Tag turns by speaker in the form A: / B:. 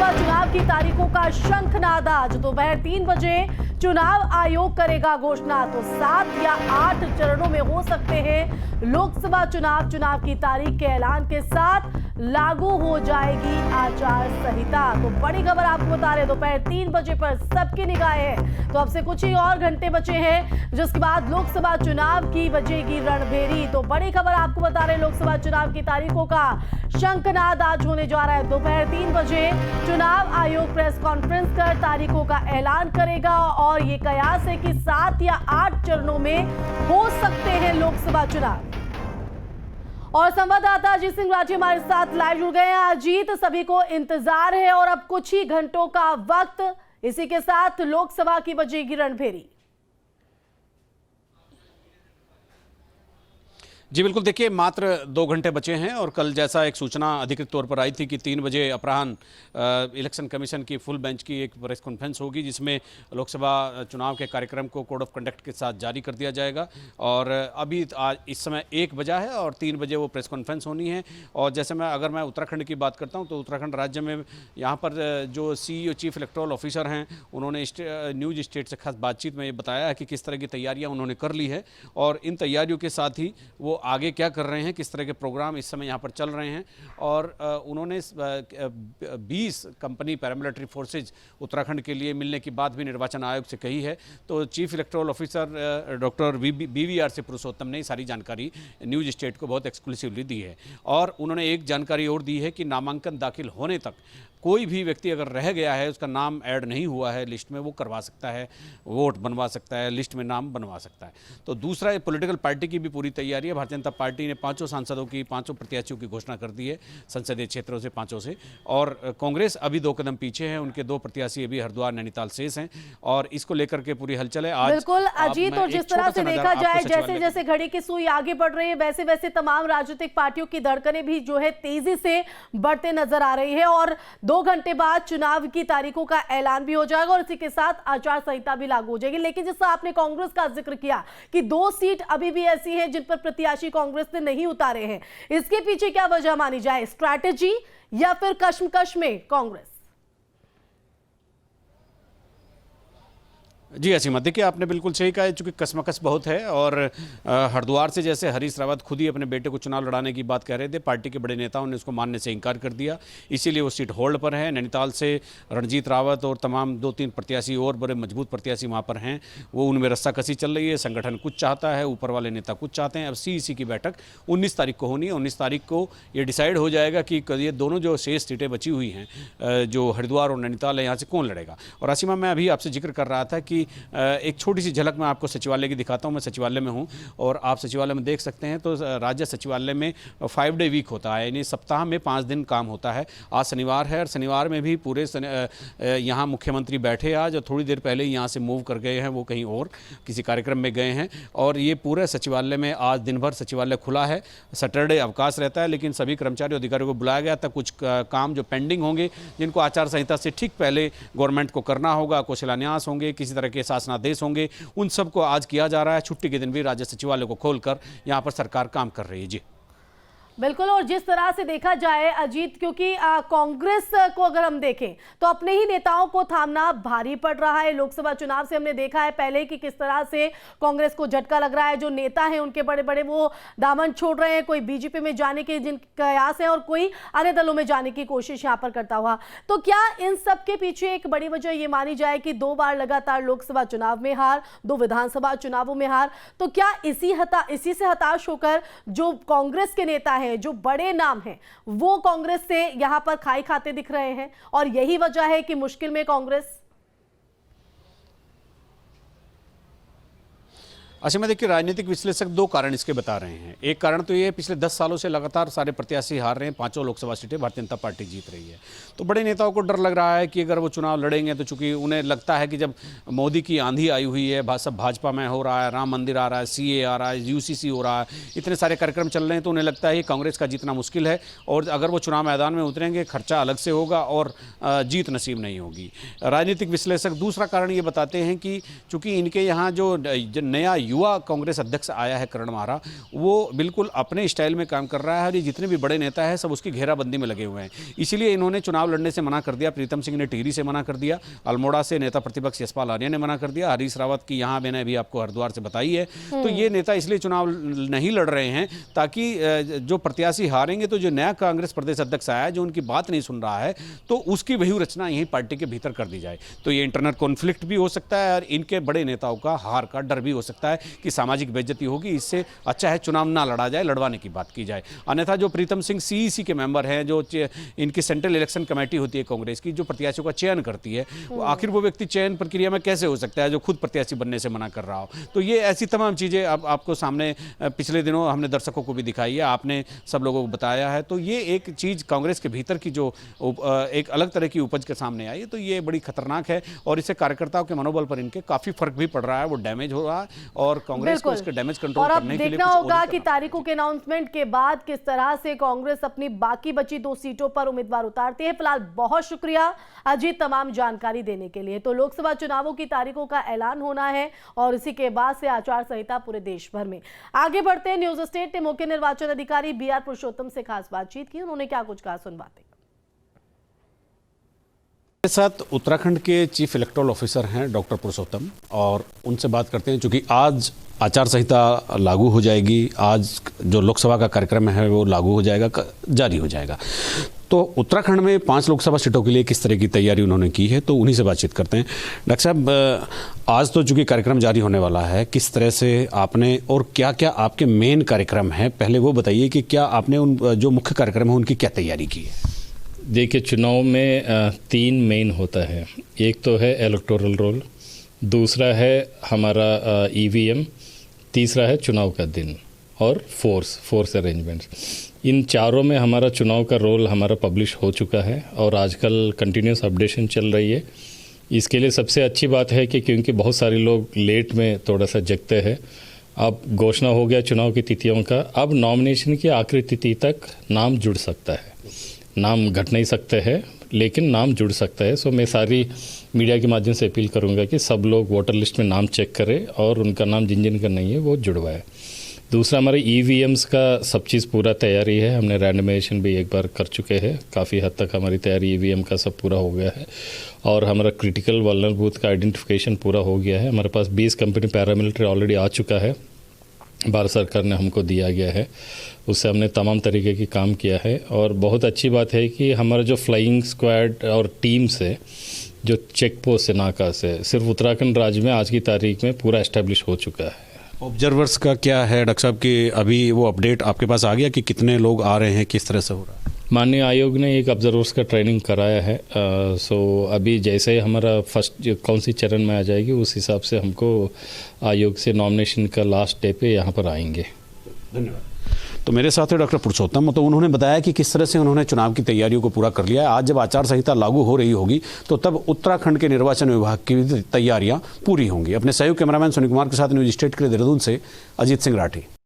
A: लोकसभा चुनाव की तारीखों का शंखनाद आज दोपहर 3 बजे चुनाव आयोग करेगा घोषणा। तो 7 या 8 चरणों में हो सकते हैं लोकसभा चुनाव। चुनाव की तारीख के ऐलान के साथ लागू हो जाएगी आचार संहिता। तो बड़ी खबर आपको बता रहे, दोपहर 3 बजे पर सबकी निगाहें है। तो अब से कुछ ही और घंटे बचे हैं, जिसके बाद लोकसभा चुनाव की बजेगी रणभेरी। तो बड़ी खबर आपको बता रहे, लोकसभा चुनाव की तारीखों का शंखनाद आज होने जा रहा है। दोपहर 3 बजे चुनाव आयोग प्रेस कॉन्फ्रेंस कर तारीखों का ऐलान करेगा और ये कयास है कि 7 या 8 चरणों में हो सकते हैं लोकसभा चुनाव। और संवाददाता अजीत सिंह राठी हमारे साथ लाइव जुड़ गए हैं। अजीत, सभी को इंतजार है और अब कुछ ही घंटों का वक्त, इसी के साथ लोकसभा की बजेगी रणभेरी।
B: जी बिल्कुल, देखिए मात्र 2 घंटे बचे हैं और कल जैसा एक सूचना अधिकृत तौर पर आई थी कि 3 बजे अपराह्न इलेक्शन कमीशन की फुल बेंच की एक प्रेस कॉन्फ्रेंस होगी, जिसमें लोकसभा चुनाव के कार्यक्रम को कोड ऑफ कंडक्ट के साथ जारी कर दिया जाएगा। और अभी आज इस समय 1 बजा है और 3 बजे वो प्रेस कॉन्फ्रेंस होनी है। और जैसे अगर मैं उत्तराखंड की बात करता हूँ तो उत्तराखंड राज्य में यहाँ पर जो CEO चीफ इलेक्टोरल ऑफिसर हैं, उन्होंने न्यूज स्टेट से खास बातचीत में ये बताया है कि किस तरह की तैयारियाँ उन्होंने कर ली है और इन तैयारियों के साथ ही वो आगे क्या कर रहे हैं, किस तरह के प्रोग्राम इस समय यहाँ पर चल रहे हैं। और उन्होंने 20 कंपनी पैरामिलिट्री फोर्सेज उत्तराखंड के लिए मिलने की बात भी निर्वाचन आयोग से कही है। तो chief electoral officer doctor BVR से पुरुषोत्तम ने सारी जानकारी न्यूज स्टेट को बहुत एक्सक्लूसिवली दी है। और उन्होंने एक जानकारी और दी है कि नामांकन दाखिल होने तक कोई भी व्यक्ति अगर रह गया है, उसका नाम ऐड नहीं हुआ है लिस्ट में, वो करवा सकता है, वोट बनवा सकता है, लिस्ट में नाम बनवा सकता है। तो दूसरा, पॉलिटिकल पार्टी की भी पूरी तैयारी है। भारतीय जनता पार्टी ने 5 सांसदों की, 5 प्रत्याशियों की घोषणा कर दी है संसदीय क्षेत्रों से, 5 से। और कांग्रेस अभी 2 कदम पीछे है, उनके 2 प्रत्याशी अभी हरिद्वार नैनीताल शेष हैं और इसको लेकर के पूरी हलचल है आज।
A: बिल्कुल अजीत, और जिस तरह से देखा जाए, जैसे जैसे घड़ी की सुई आगे बढ़ रही है, वैसे वैसे तमाम राजनीतिक पार्टियों की धड़कनें भी जो है तेजी से बढ़ते नजर आ रही है। और 2 घंटे बाद चुनाव की तारीखों का ऐलान भी हो जाएगा और इसी के साथ आचार संहिता भी लागू हो जाएगी। लेकिन जैसा आपने कांग्रेस का जिक्र किया कि 2 सीट अभी भी ऐसी हैं जिन पर प्रत्याशी कांग्रेस ने नहीं उतारे हैं, इसके पीछे क्या वजह मानी जाए, स्ट्रैटेजी या फिर कश्मकश में कांग्रेस?
B: जी असीमा, देखिए आपने बिल्कुल सही कहा है, चूंकि कसमकस बहुत है। और हरिद्वार से जैसे हरीश रावत खुद ही अपने बेटे को चुनाव लड़ाने की बात कह रहे थे, पार्टी के बड़े नेताओं ने उसको मानने से इनकार कर दिया, इसीलिए वो सीट होल्ड पर है। नैनीताल से रणजीत रावत और तमाम 2-3 प्रत्याशी और बड़े मजबूत प्रत्याशी वहाँ पर हैं, वो उनमें रस्साकसी चल रही है। संगठन कुछ चाहता है, ऊपर वाले नेता कुछ चाहते हैं। अब CEC की बैठक 19 तारीख को होनी है। 19 तारीख को ये डिसाइड हो जाएगा कि ये दोनों जो शेष सीटें बची हुई हैं, जो हरिद्वार और नैनीताल है, यहाँ से कौन लड़ेगा। और असीमा, मैं अभी आपसे जिक्र कर रहा था कि एक छोटी सी झलक मैं आपको सचिवालय की दिखाता हूँ। मैं सचिवालय में हूँ और आप सचिवालय में देख सकते हैं। तो राज्य सचिवालय में 5 डे वीक होता है, यानी सप्ताह में 5 दिन काम होता है। आज शनिवार है और शनिवार में भी पूरे यहाँ मुख्यमंत्री बैठे आज, और थोड़ी देर पहले यहाँ से मूव कर गए हैं, वो कहीं और किसी कार्यक्रम में गए हैं। और ये पूरे सचिवालय में आज दिन भर सचिवालय खुला है। सैटरडे अवकाश रहता है, लेकिन सभी कर्मचारी अधिकारियों को बुलाया गया था। कुछ काम जो पेंडिंग होंगे, जिनको आचार संहिता से ठीक पहले गवर्नमेंट को करना होगा, कुछ शिलान्यास होंगे, किसी तरह के शासनादेश होंगे, उन सबको आज किया जा रहा है। छुट्टी के दिन भी राज्य सचिवालय को खोलकर यहां पर सरकार काम कर रही है। जी
A: बिल्कुल, और जिस तरह से देखा जाए अजीत, क्योंकि कांग्रेस को अगर हम देखें तो अपने ही नेताओं को थामना भारी पड़ रहा है। लोकसभा चुनाव से हमने देखा है पहले कि किस तरह से कांग्रेस को झटका लग रहा है। जो नेता हैं उनके बड़े बड़े वो दामन छोड़ रहे हैं, कोई बीजेपी में जाने के जिन कयास हैं और कोई अन्य दलों में जाने की कोशिश यहाँ पर करता हुआ। तो क्या इन सब के पीछे एक बड़ी वजह ये मानी जाए कि 2 बार लगातार लोकसभा चुनाव में हार, 2 विधानसभा चुनावों में हार, तो क्या इसी से हताश होकर जो कांग्रेस के नेता हैं, जो बड़े नाम हैं, वो कांग्रेस से यहां पर खाई खाते दिख रहे हैं और यही वजह है कि मुश्किल में कांग्रेस?
B: अच्छा, मैं देखिए राजनीतिक विश्लेषक 2 कारण इसके बता रहे हैं। एक कारण तो ये है, पिछले 10 सालों से लगातार सारे प्रत्याशी हार रहे हैं, 5 लोकसभा सीटें भारतीय जनता पार्टी जीत रही है। तो बड़े नेताओं को डर लग रहा है कि अगर वो चुनाव लड़ेंगे तो चूंकि उन्हें लगता है कि जब मोदी की आंधी आई हुई है, सब भाजपा में हो रहा है, राम मंदिर आ रहा है, CA आ रहा है, UCC हो रहा है, इतने सारे कार्यक्रम चल रहे हैं, तो उन्हें लगता है कि कांग्रेस का जीतना मुश्किल है और अगर वो चुनाव मैदान में उतरेंगे खर्चा अलग से होगा और जीत नसीब नहीं होगी। राजनीतिक विश्लेषक दूसरा कारण ये बताते हैं कि चूंकि इनके यहाँ जो नया युवा कांग्रेस अध्यक्ष आया है करण माहरा, वो बिल्कुल अपने स्टाइल में काम कर रहा है और ये जितने भी बड़े नेता हैं सब उसकी घेराबंदी में लगे हुए हैं। इसीलिए इन्होंने चुनाव लड़ने से मना कर दिया। प्रीतम सिंह ने टिहरी से मना कर दिया, अल्मोड़ा से नेता प्रतिपक्ष यशपाल आर्य ने मना कर दिया, हरीश रावत की यहाँ मैंने भी आपको हरिद्वार से बताई है। तो ये नेता इसलिए चुनाव नहीं लड़ रहे हैं ताकि जो प्रत्याशी हारेंगे तो जो नया कांग्रेस प्रदेश अध्यक्ष आया है जो उनकी बात नहीं सुन रहा है तो उसकी व्यूह रचना यही पार्टी के भीतर कर दी जाए। तो ये इंटरनल कॉन्फ्लिक्ट भी हो सकता है और इनके बड़े नेताओं का हार का डर भी हो सकता है कि सामाजिक बेइज्जती होगी। इससे अच्छा है चुनाव ना लड़ा जाए, लड़वाने की बात की जाए। अन्यथा जो प्रीतम सिंह सीईसी के मेंबर हैं, जो इनकी सेंट्रल इलेक्शन कमेटी होती है कांग्रेस की, जो प्रत्याशियों का चयन करती है, आखिर वो व्यक्ति चयन प्रक्रिया में कैसे हो सकता है जो खुद प्रत्याशी बनने से मना कर रहा हो। तो ये ऐसी तमाम चीज़ें अब आपको सामने पिछले दिनों हमने दर्शकों को भी दिखाई है, आपने सब लोगों को बताया है। तो ये एक चीज़ कांग्रेस के भीतर की जो एक अलग तरह की उपज के सामने आई है, तो ये बड़ी खतरनाक है और इससे कार्यकर्ताओं के मनोबल पर इनके काफ़ी फर्क भी पड़ रहा है, वो डैमेज हो रहा है और कांग्रेस को इसके डैमेज कंट्रोल करने के लिए
A: देखना होगा कि तारीखों के अनाउंसमेंट के बाद किस तरह से कांग्रेस अपनी बाकी बची 2 सीटों पर उम्मीदवार उतारती है। फिलहाल बहुत शुक्रिया अजीत तमाम जानकारी देने के लिए। तो लोकसभा चुनावों की तारीखों का ऐलान होना है और इसी के बाद से आचार संहिता पूरे देश भर में। आगे बढ़ते हैं, न्यूज स्टेट ने मुख्य निर्वाचन अधिकारी BR पुरुषोत्तम से खास बातचीत की, उन्होंने क्या कुछ कहा, सुनवाते हैं।
B: के साथ उत्तराखंड के चीफ इलेक्टोरल ऑफिसर हैं डॉक्टर पुरुषोत्तम और उनसे बात करते हैं। चूंकि आज आचार संहिता लागू हो जाएगी, आज जो लोकसभा का कार्यक्रम है वो लागू हो जाएगा, जारी हो जाएगा। तो उत्तराखंड में 5 लोकसभा सीटों के लिए किस तरह की तैयारी उन्होंने की है, तो उन्हीं से बातचीत करते हैं। डॉक्टर साहब, आज तो चूंकि कार्यक्रम जारी होने वाला है, किस तरह से आपने और क्या क्या आपके मेन कार्यक्रम हैं, पहले वो बताइए कि क्या आपने उन जो मुख्य कार्यक्रम है उनकी क्या तैयारी की है?
C: देखिए, चुनाव में 3 मेन होता है। एक तो है इलेक्टोरल रोल, दूसरा है हमारा EVM, तीसरा है चुनाव का दिन और फोर्स अरेंजमेंट्स। इन चारों में हमारा चुनाव का रोल हमारा पब्लिश हो चुका है और आजकल कंटिन्यूस अपडेशन चल रही है। इसके लिए सबसे अच्छी बात है कि क्योंकि बहुत सारे लोग लेट में थोड़ा सा जगते हैं, अब घोषणा हो गया चुनाव की तिथियों का। अब नॉमिनेशन की आखिरी तिथि तक नाम जुड़ सकता है, नाम घट नहीं सकते हैं लेकिन नाम जुड़ सकता है। सो मैं सारी मीडिया के माध्यम से अपील करूंगा कि सब लोग वोटर लिस्ट में नाम चेक करें और उनका नाम जिन का नहीं है वो जुड़वाए। दूसरा, हमारे EVMs का सब चीज़ पूरा तैयारी है। हमने रैंडमाइजेशन भी एक बार कर चुके हैं, काफ़ी हद तक हमारी तैयारी EVM का सब पूरा हो गया है और हमारा क्रिटिकल वल्नरेबल बूथ का आइडेंटिफिकेशन पूरा हो गया है। हमारे पास 20 कंपनी पैरामिलिट्री ऑलरेडी आ चुका है, भारत सरकार ने हमको दिया गया है, उससे हमने तमाम तरीके की काम किया है। और बहुत अच्छी बात है कि हमारा जो फ्लाइंग स्क्वाड और टीम से जो चेक पोस्ट से नाका से सिर्फ उत्तराखंड राज्य में आज की तारीख में पूरा एस्टेब्लिश हो चुका है।
B: ऑब्जर्वर्स का क्या है डॉक्टर साहब कि अभी वो अपडेट आपके पास आ गया कि कितने लोग आ रहे हैं, किस तरह से हो रहा है?
C: माननीय आयोग ने एक ऑब्जर्वर्स का ट्रेनिंग कराया है। सो अभी जैसे ही हमारा फर्स्ट कौन सी चरण में आ जाएगी उस हिसाब से हमको आयोग से नॉमिनेशन का लास्ट डे पे यहाँ पर आएंगे।
B: धन्यवाद। तो मेरे साथ है डॉक्टर पुरुषोत्तम, तो उन्होंने बताया कि किस तरह से उन्होंने चुनाव की तैयारियों को पूरा कर लिया है। आज जब आचार संहिता लागू हो रही होगी तो तब उत्तराखंड के निर्वाचन विभाग की तैयारियां पूरी होंगी। अपने सहयोगी कैमरामैन सुनील कुमार के साथ न्यूज स्टेट के लिए देहरादून से अजीत सिंह राठी।